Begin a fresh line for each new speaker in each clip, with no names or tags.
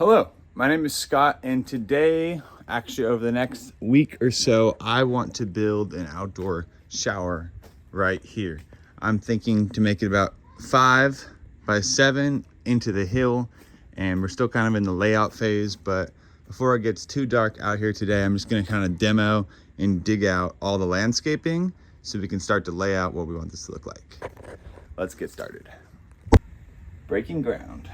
Hello, my name is Scott, and today, actually over the next week or so, I want to build an outdoor shower right here. I'm thinking to make it about 5 by 7 into the hill, and we're still kind of in the layout phase, but before it gets too dark out here today, I'm just gonna kind of demo and dig out all the landscaping so we can start to lay out what we want this to look like. Let's get started. Breaking ground.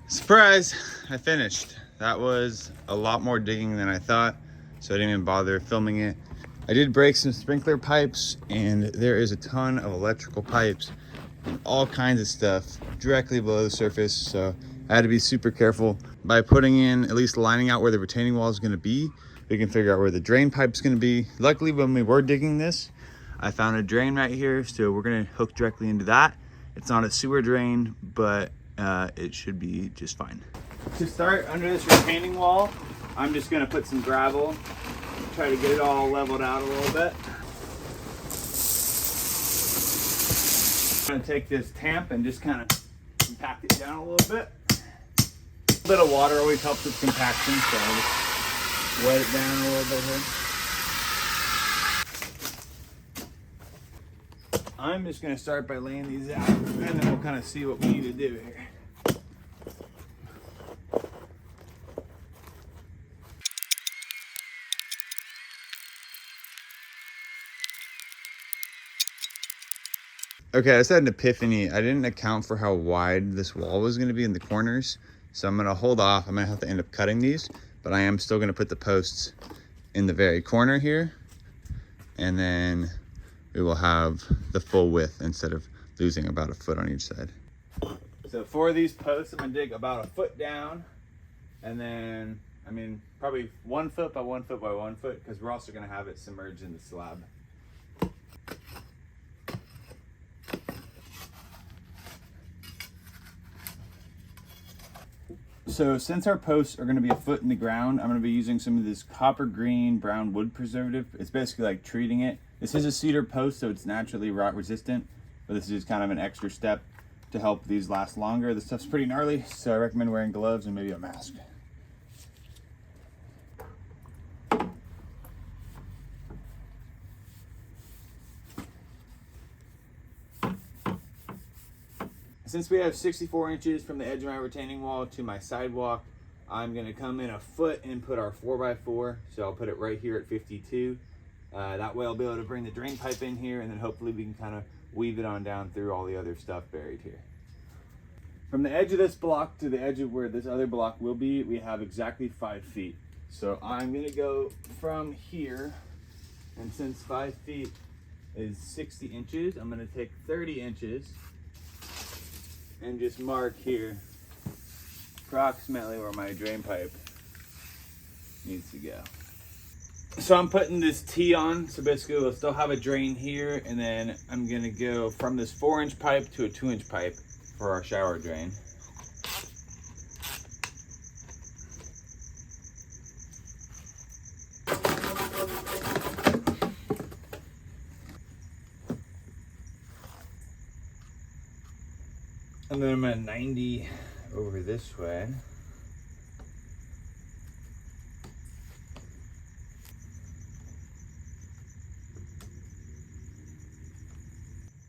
Surprise, I finished. That was a lot more digging than I thought, so I didn't even bother filming it. I did break some sprinkler pipes, and there is a ton of electrical pipes and all kinds of stuff directly below the surface, so I had to be super careful. By putting in, at least lining out where the retaining wall is gonna be, we can figure out where the drain pipe's gonna be. Luckily, when we were digging this, I found a drain right here, so we're gonna hook directly into that. It's not a sewer drain, but it should be just fine. To start, under this retaining wall, I'm just gonna put some gravel, try to get it all leveled out a little bit. I'm gonna take this tamp and just kind of compact it down a little bit. A bit of water always helps with compaction, so I'll just wet it down a little bit here. I'm just gonna start by laying these out, and then we'll kind of see what we need to do here. Okay, I just had an epiphany. I didn't account for how wide this wall was gonna be in the corners. So I'm gonna hold off. I might have to end up cutting these, but I am still gonna put the posts in the very corner here. And then we will have the full width instead of losing about a foot on each side. So for these posts, I'm gonna dig about a foot down. And then, probably 1 foot by 1 foot by 1 foot, because we're also gonna have it submerged in the slab. So since our posts are going to be a foot in the ground, I'm going to be using some of this copper green brown wood preservative. It's basically like treating it. This is a cedar post, so it's naturally rot resistant, but this is just kind of an extra step to help these last longer. This stuff's pretty gnarly, so I recommend wearing gloves and maybe a mask. Since we have 64 inches from the edge of my retaining wall to my sidewalk, I'm gonna come in a foot and put our 4x4. So I'll put it right here at 52. That way I'll be able to bring the drain pipe in here, and then hopefully we can kind of weave it on down through all the other stuff buried here. From the edge of this block to the edge of where this other block will be, we have exactly 5 feet. So I'm gonna go from here, and since 5 feet is 60 inches, I'm gonna take 30 inches and just mark here approximately where my drain pipe needs to go. So I'm putting this T on, so basically we'll still have a drain here, and then I'm gonna go from this 4-inch pipe to a 2-inch pipe for our shower drain. And then I'm at 90 over this way.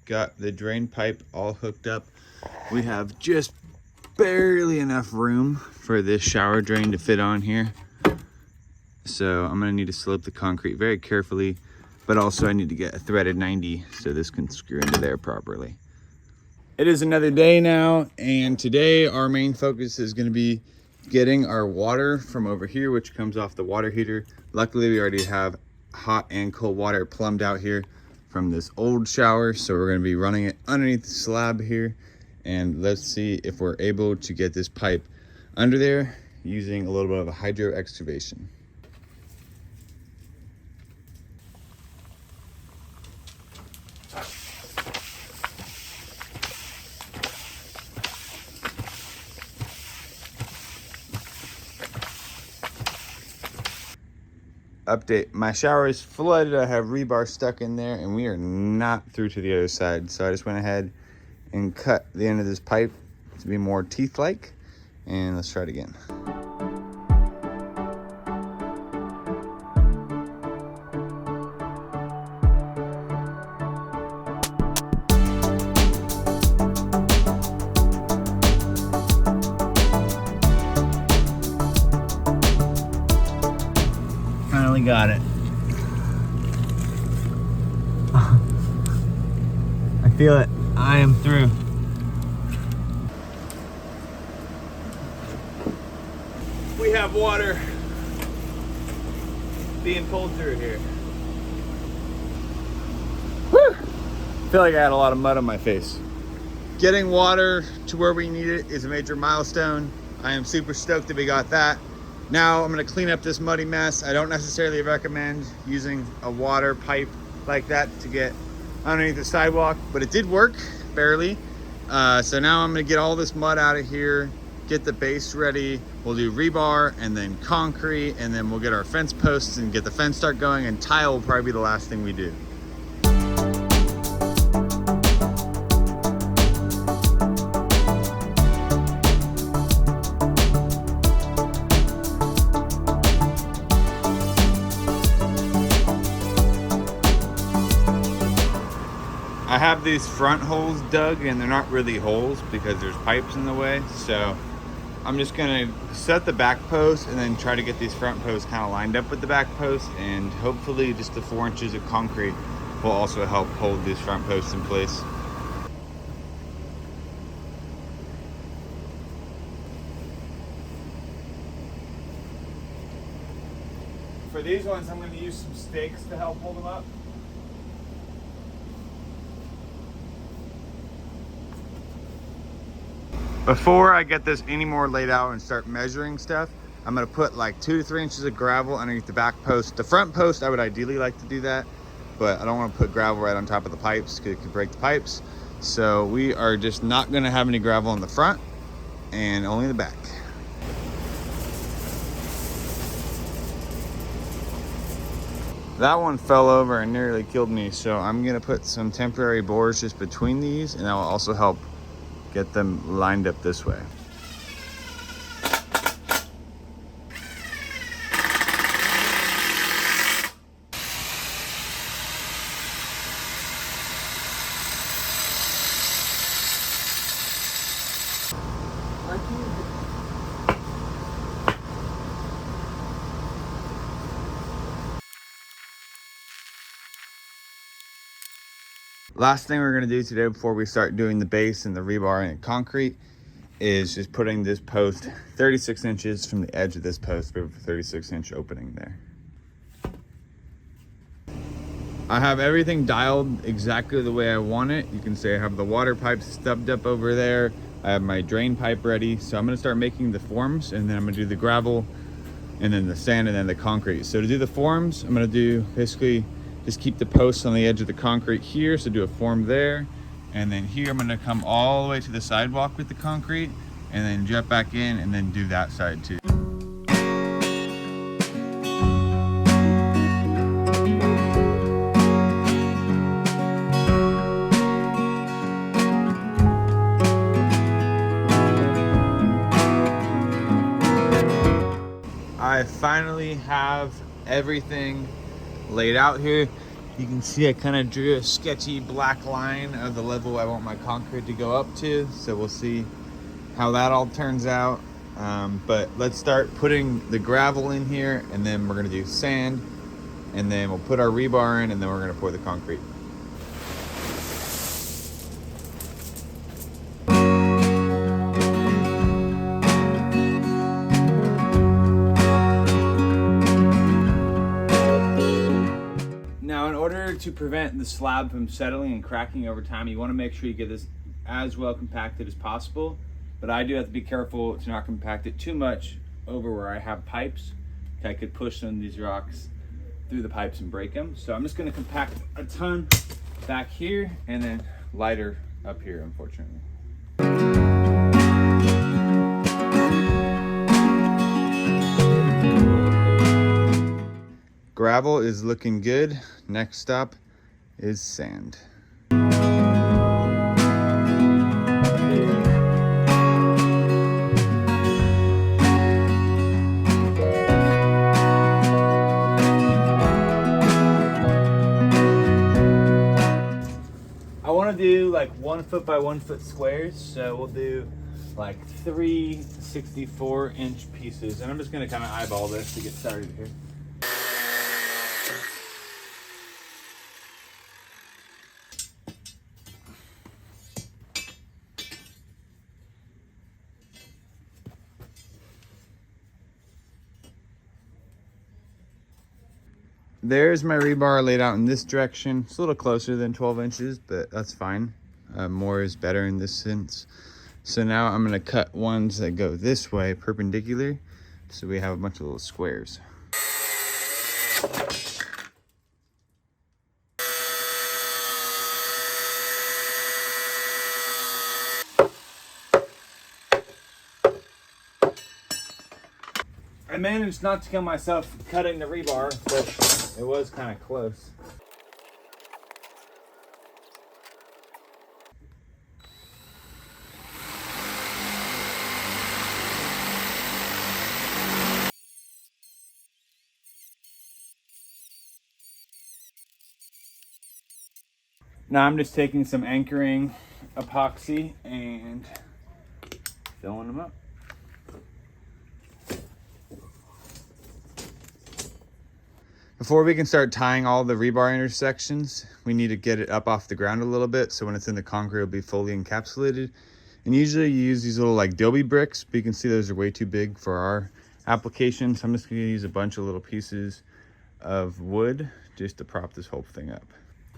Got the drain pipe all hooked up. We have just barely enough room for this shower drain to fit on here. So I'm gonna need to slope the concrete very carefully, but also I need to get a threaded 90 so this can screw into there properly. It is another day now, and today our main focus is going to be getting our water from over here, which comes off the water heater. Luckily, we already have hot and cold water plumbed out here from this old shower, so we're going to be running it underneath the slab here, and let's see if we're able to get this pipe under there using a little bit of a hydro excavation. Update, my shower is flooded. I have rebar stuck in there and we are not through to the other side. So I just went ahead and cut the end of this pipe to be more teeth-like. And let's try it again. Finally got it. I feel it. I am through. We have water being pulled through here. Woo! I feel like I had a lot of mud on my face. Getting water to where we need it is a major milestone. I am super stoked that we got that. Now I'm gonna clean up this muddy mess. I don't necessarily recommend using a water pipe like that to get underneath the sidewalk, but it did work, barely. So now I'm gonna get all this mud out of here, get the base ready. We'll do rebar and then concrete, and then we'll get our fence posts and get the fence start going, and tile will probably be the last thing we do. I have these front holes dug and they're not really holes because there's pipes in the way. So I'm just gonna set the back post and then try to get these front posts kind of lined up with the back post, and hopefully just the 4 inches of concrete will also help hold these front posts in place. For these ones, I'm gonna use some stakes to help hold them up. Before I get this any more laid out and start measuring stuff, I'm gonna put like 2 to 3 inches of gravel underneath the back post. The front post, I would ideally like to do that, but I don't wanna put gravel right on top of the pipes because it could break the pipes. So we are just not gonna have any gravel in the front and only the back. That one fell over and nearly killed me, so I'm gonna put some temporary bores just between these, and that will also help get them lined up this way. Last thing we're gonna do today before we start doing the base and the rebar and concrete is just putting this post 36 inches from the edge of this post. We have a 36-inch opening there. I have everything dialed exactly the way I want it. You can see I have the water pipes stubbed up over there. I have my drain pipe ready. So I'm gonna start making the forms, and then I'm gonna do the gravel and then the sand and then the concrete. So to do the forms, I'm gonna do basically just keep the posts on the edge of the concrete here. So do a form there. And then here, I'm gonna come all the way to the sidewalk with the concrete and then jet back in and then do that side too. I finally have everything laid out here. You can see I kind of drew a sketchy black line of the level I want my concrete to go up to. So we'll see how that all turns out. But let's start putting the gravel in here, and then we're gonna do sand, and then we'll put our rebar in, and then we're gonna pour the concrete. To prevent the slab from settling and cracking over time, you want to make sure you get this as well compacted as possible, but I do have to be careful to not compact it too much over where I have pipes. I could push some of these rocks through the pipes and break them. So I'm just gonna compact a ton back here and then lighter up here, unfortunately. Gravel is looking good. Next stop is sand. I want to do like 1 foot by 1 foot squares, so we'll do like 3 64-inch pieces, and I'm just going to kind of eyeball this to get started here. There's my rebar laid out in this direction. It's a little closer than 12 inches, but that's fine. More is better in this sense. So now I'm gonna cut ones that go this way perpendicular, so we have a bunch of little squares. I managed not to kill myself cutting the rebar, but it was kind of close. Now I'm just taking some anchoring epoxy and filling them up. Before we can start tying all the rebar intersections, we need to get it up off the ground a little bit, so when it's in the concrete, it'll be fully encapsulated. And usually you use these little like Dilby bricks, but you can see those are way too big for our application. So I'm just gonna use a bunch of little pieces of wood just to prop this whole thing up.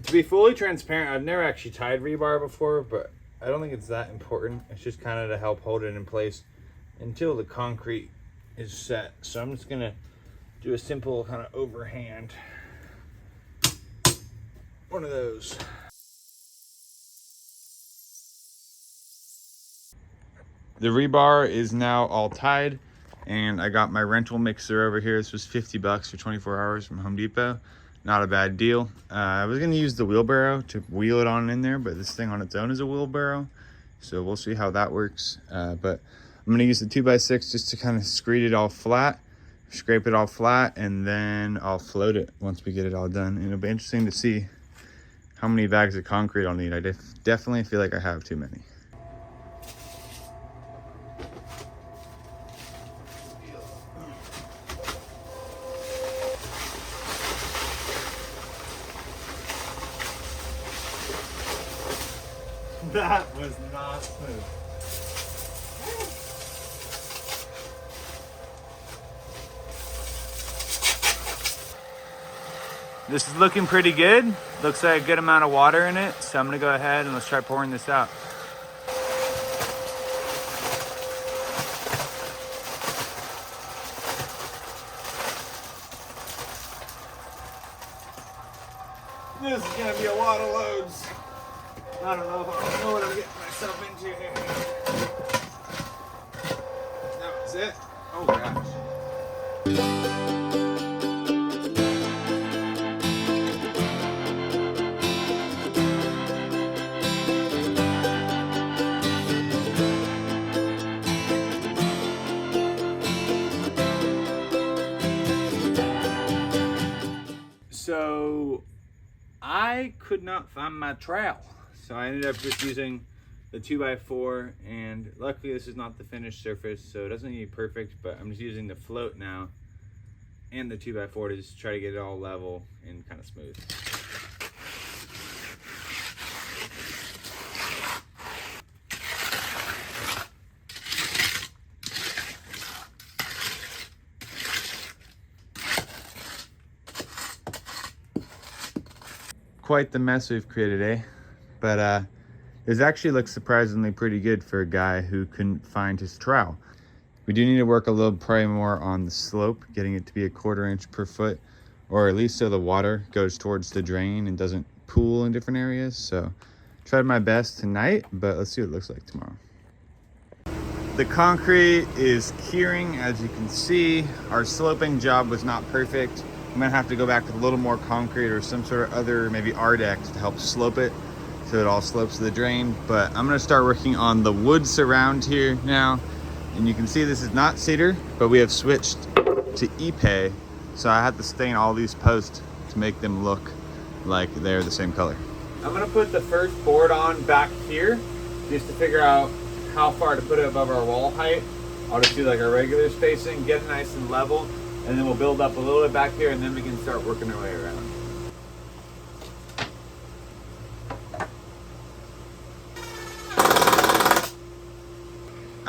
To be fully transparent, I've never actually tied rebar before, but I don't think it's that important. It's just kind of to help hold it in place until the concrete is set. So I'm just gonna do a simple kind of overhand, one of those. The rebar is now all tied, and I got my rental mixer over here. This was 50 bucks for 24 hours from Home Depot. Not a bad deal. I was gonna use the wheelbarrow to wheel it on in there, but this thing on its own is a wheelbarrow. So we'll see how that works. But I'm gonna use the 2x6 just to kind of scrape it all flat, and then I'll float it once we get it all done. And it'll be interesting to see how many bags of concrete I'll need. I definitely feel like I have too many. That was not smooth. This is looking pretty good. Looks like a good amount of water in it. So I'm gonna go ahead and let's try pouring this out. This is gonna be a lot of loads. I don't know if I know what I'm getting myself into here. That was it. Oh gosh. So I could not find my trowel. So I ended up just using the 2x4, and luckily this is not the finished surface, so it doesn't need to be perfect, but I'm just using the float now and the 2x4 to just try to get it all level and kind of smooth. Quite the mess we've created, eh? But this actually looks surprisingly pretty good for a guy who couldn't find his trowel.
We do need to work a little probably more on the slope, getting it to be a 1/4 inch per foot, or at least so the water goes towards the drain and doesn't pool in different areas. So tried my best tonight, but let's see what it looks like tomorrow. The concrete is curing, as you can see. Our sloping job was not perfect. I'm gonna have to go back with a little more concrete or some sort of other, maybe Ardex, to help slope it so it all slopes to the drain. But I'm gonna start working on the wood surround here now. And you can see this is not cedar, but we have switched to Ipe. So I have to stain all these posts to make them look like they're the same color.
I'm gonna put the first board on back here just to figure out how far to put it above our wall height. I'll just do like a regular spacing, get it nice and level, and then we'll build up a little bit back here, and then we can start working our way around.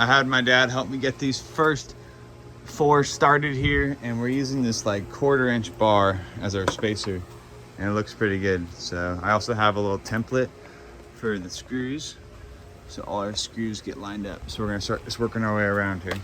I had my dad help me get these first 4 started here, and we're using this like 1/4 inch bar as our spacer, and it looks pretty good. So I also have a little template for the screws, so all our screws get lined up. So we're gonna start just working our way around here.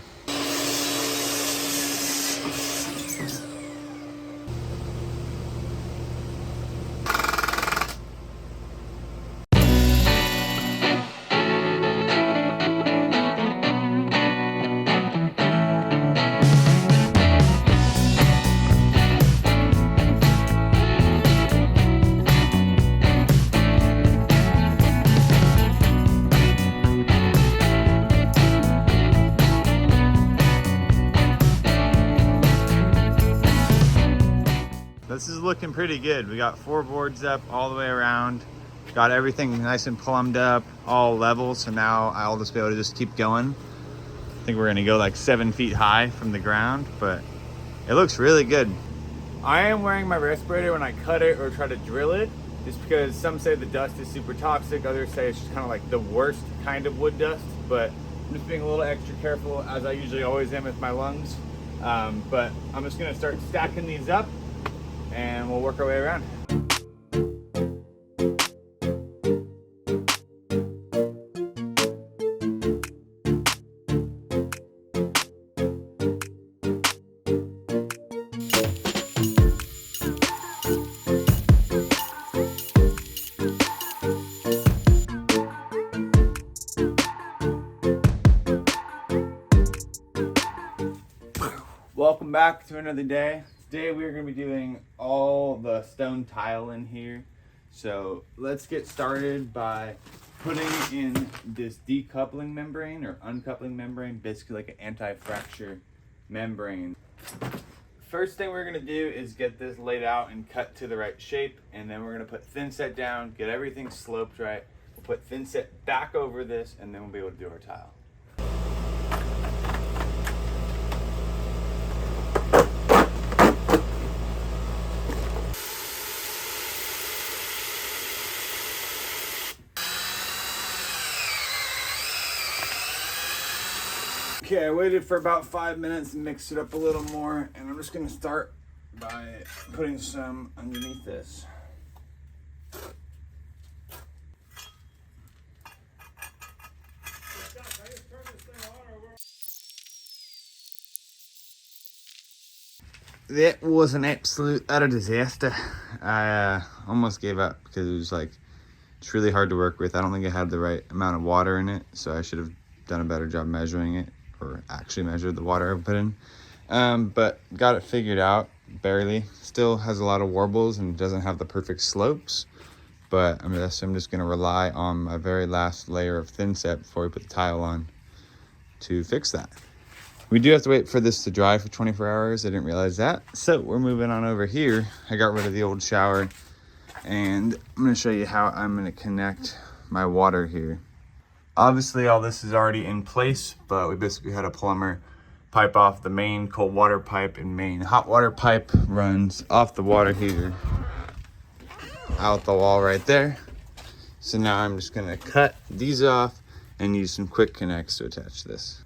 This is looking pretty good. We got 4 boards up all the way around. Got everything nice and plumbed up, all level. So now I'll just be able to just keep going. I think we're gonna go like 7 feet high from the ground, but it looks really good.
I am wearing my respirator when I cut it or try to drill it, just because some say the dust is super toxic, others say it's just kind of like the worst kind of wood dust, but I'm just being a little extra careful, as I usually always am with my lungs. But I'm just gonna start stacking these up and we'll work our way around. Welcome back to another day. Today we are going to be doing all the stone tile in here. So let's get started by putting in this decoupling membrane or uncoupling membrane, basically like an anti-fracture membrane. First thing we're going to do is get this laid out and cut to the right shape, and then we're going to put thin set down, get everything sloped right. We'll put thin set back over this, and then we'll be able to do our tile. Okay, I waited for about 5 minutes and mixed it up a little more, and I'm just gonna start by putting some underneath this.
That was an absolute utter disaster. I almost gave up because it was like, it's really hard to work with. I don't think I had the right amount of water in it, so I should have done a better job measuring it, or actually measured the water I put in. But got it figured out, barely. Still has a lot of warbles and doesn't have the perfect slopes, but I'm just gonna rely on my very last layer of thin set before we put the tile on to fix that. We do have to wait for this to dry for 24 hours. I didn't realize that. So we're moving on over here. I got rid of the old shower, and I'm gonna show you how I'm gonna connect my water here. Obviously all this is already in place, but we basically had a plumber pipe off the main cold water pipe, and main hot water pipe runs off the water heater out the wall right there. So now I'm just gonna cut these off and use some quick connects to attach this.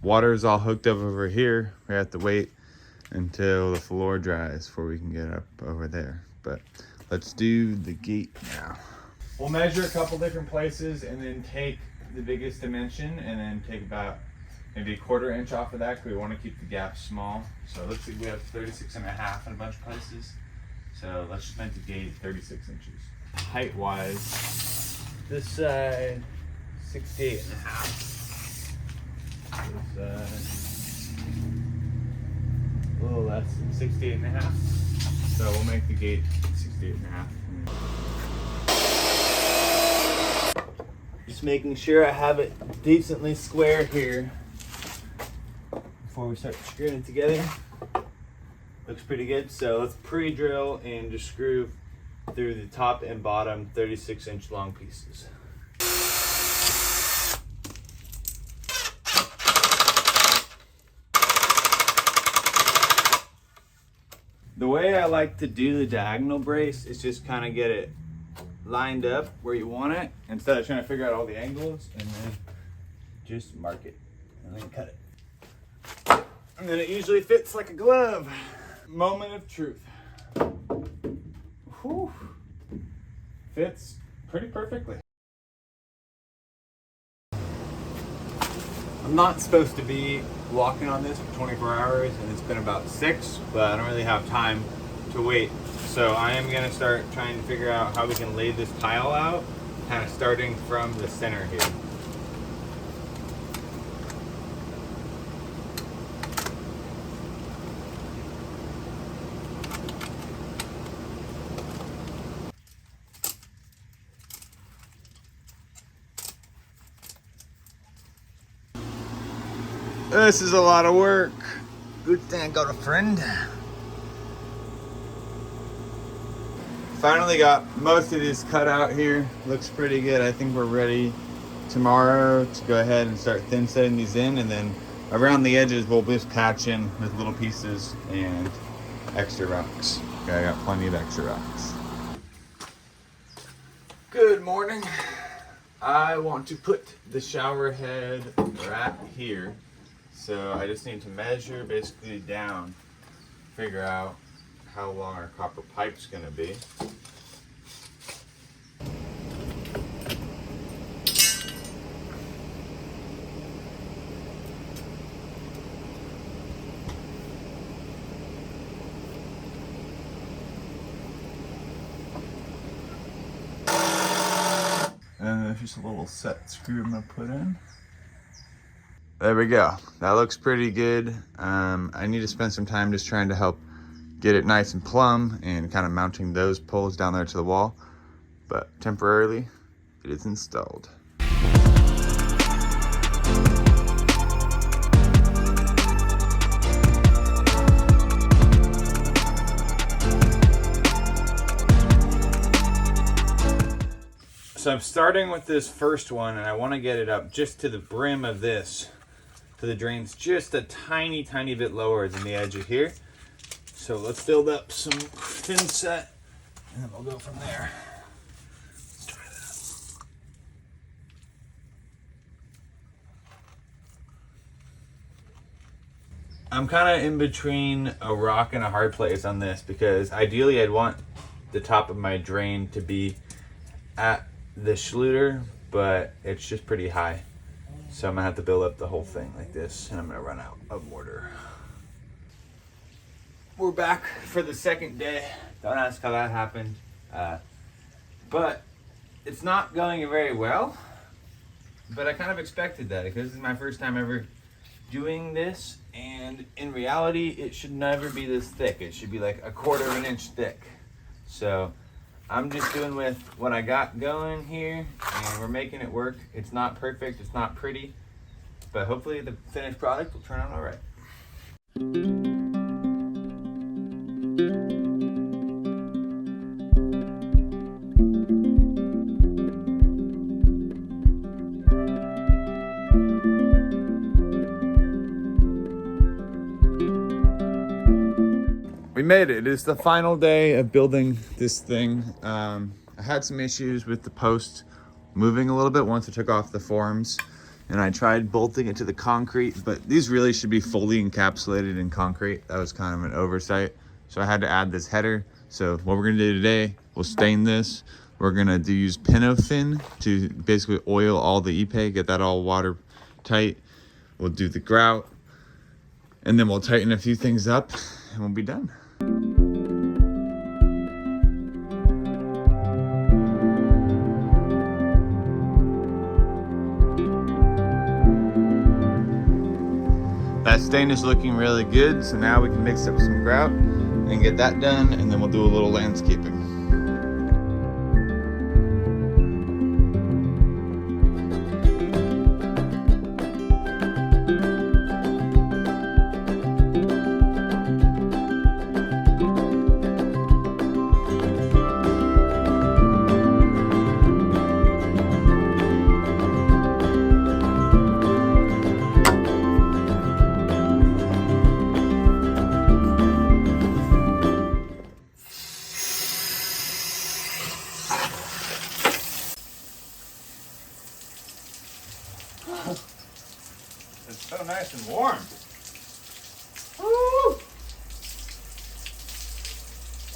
Water is all hooked up over here. We have to wait until the floor dries before we can get up over there. But let's do the gate now.
We'll measure a couple different places and then take the biggest dimension and then take about maybe a 1/4 inch off of that because we want to keep the gap small. So let's see, we have 36.5 in a bunch of places. So let's just meant to gauge 36 inches. Height wise, this side 68.5. This side a little less than 68.5. So we'll make the gate 68.5. Just making sure I have it decently square here before we start screwing it together. Looks pretty good. So let's pre-drill and just screw through the top and bottom 36-inch long pieces. The way I like to do the diagonal brace is just kind of get it lined up where you want it instead of trying to figure out all the angles, and then just mark it and then cut it. And then it usually fits like a glove. Moment of truth. Whew. Fits pretty perfectly. I'm not supposed to be walking on this for 24 hours and it's been about 6, but I don't really have time to wait. So I am gonna start trying to figure out how we can lay this tile out, kind of starting from the center here.
This is a lot of work. Good thing I got a friend. Finally got most of this cut out here. Looks pretty good. I think we're ready tomorrow to go ahead and start thin setting these in, and then around the edges we'll just patch in with little pieces and extra rocks. Okay, I got plenty of extra rocks.
Good morning. I want to put the shower head right here. So I just need to measure basically down, figure out how long our copper pipe's gonna be. And there's just a little set screw I'm gonna put in.
There we go. That looks pretty good. I need to spend some time just trying to help get it nice and plumb and kind of mounting those poles down there to the wall. But temporarily, it is installed.
So I'm starting with this first one, and I want to get it up just to the brim of this, to the drains, just a tiny bit lower than the edge of here. So let's build up some thin set, and then we'll go from there. Let's try that. I'm kind of in between a rock and a hard place on this, because ideally I'd want the top of my drain to be at the Schluter, but it's just pretty high. So I'm gonna have to build up the whole thing like this, and I'm gonna run out of mortar. We're back for the second day. Don't ask how that happened. But it's not going very well. But I kind of expected that, because this is my first time ever doing this, and in reality it should never be this thick. It should be like 1/4 inch thick. So I'm just doing with what I got going here, and we're making it work. It's not perfect, it's not pretty, but hopefully the finished product will turn out all right.
We made it. It's the final day of building this thing. I had some issues with the post moving a little bit once I took off the forms, and I tried bolting it to the concrete, but these really should be fully encapsulated in concrete. That was kind of an oversight. So I had to add this header. So what we're gonna do today, we'll stain this, We're gonna use Pinofin to basically oil all the epay, get that all watertight. We'll do the grout, and then we'll tighten a few things up, and we'll be done. That stain is looking really good, so now we can mix up some grout and get that done, and then we'll do a little landscaping. It's so nice and warm. Woo!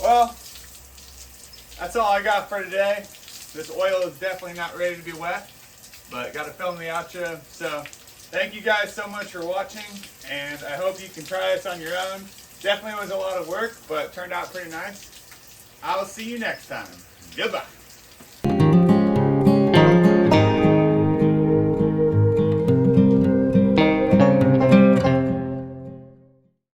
Well, that's all I got for today. This oil is definitely not ready to be wet, but got to film the outro. So thank you guys so much for watching, and I hope you can try this on your own. Definitely was a lot of work, but turned out pretty nice. I'll see you next time. Goodbye.